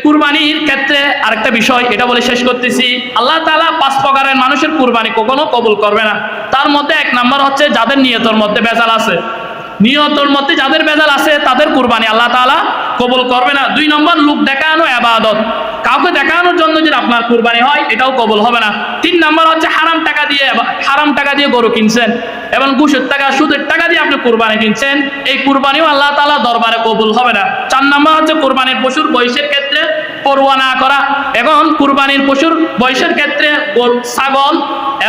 কুরবানির ক্ষেত্রে আরেকটা বিষয় এটা বলে শেষ করতেছি, আল্লাহ তাআলা 5 প্রকারের মানুষের কুরবানি কখনো কবুল করবে না। তার মধ্যে 1 নাম্বার হচ্ছে যাদের নিয়তের মধ্যে ভেজাল আছে। নিয়তের মধ্যে যাদের ভেজাল আছে তাদের কুরবানি আল্লাহ তাআলা কবুল করবে না। 2 নম্বর লোক দেখানো ইবাদত, কাউকে দেখানোর জন্য যদি আপনার কুরবানি হয় এটাও কবুল হবে না। 3 নম্বর হচ্ছে হারাম টাকা দিয়ে গরু কিনছেন এবং ঘুষের টাকা সুদের টাকা দিয়ে আপনি কুরবানি কিনছেন, এই কুরবানিও আল্লাহ তাআলা দরবারে কবুল হবে না। 4 নম্বর হচ্ছে কুরবানির পশুর বয়সের ক্ষেত্রে পরোয়া না করা, এবং কুরবানির পশুর বয়সের ক্ষেত্রে ছাগল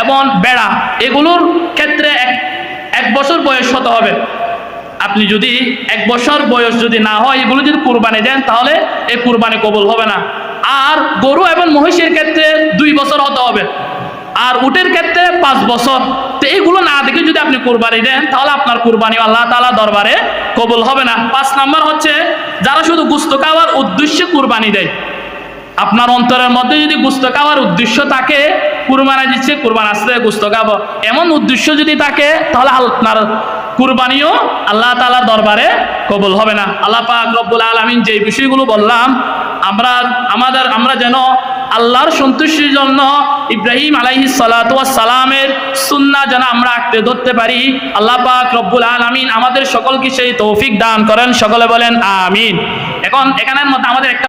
এবং বেড়া এগুলোর ক্ষেত্রে 1 বছর বয়স হতে হবে। আপনি যদি 1 বছর বয়স যদি না হয় এগুলো যদি কুরবানি দেন তাহলে এই কুরবানি কবুল হবে না। আর গরু এবং মহিষের ক্ষেত্রে 2 বছর হতে হবে, আর উটের ক্ষেত্রে 5 বছর। তো এইগুলো না দেখে যদি আপনি কুরবানি দেন তাহলে আপনার কুরবানি আল্লাহ তাআলা দরবারে কবুল হবে না। 5 নম্বর হচ্ছে যারা শুধু গোশত খাওয়ার উদ্দেশ্যে কুরবানি দেয়। আপনার অন্তরের মধ্যে যদি গোশত খাওয়ার উদ্দেশ্য থাকে, কুরবানি দিচ্ছে কুরবান আসতে গোশত খাবো এমন উদ্দেশ্য যদি থাকে তাহলে আপনার কুরবানিও আল্লাহ তাআলার দরবারে কবুল হবে না। আল্লাহ পাক রব্বুল আলামিন যে বিষয়গুলো বললাম আমরা যেন আল্লাহর সন্তুষ্টির জন্য ইব্রাহিম আলাইহিস সালাতু ওয়াস সালামের সুন্নাহ যেন আমরা আঁকড়ে ধরতে পারি। আল্লাহ পাক রব্বুল আলামিন আমাদের সকলকে সেই তৌফিক দান করেন, সকলে বলেন আমিন। এখন এখানের মধ্যে আমাদের একটা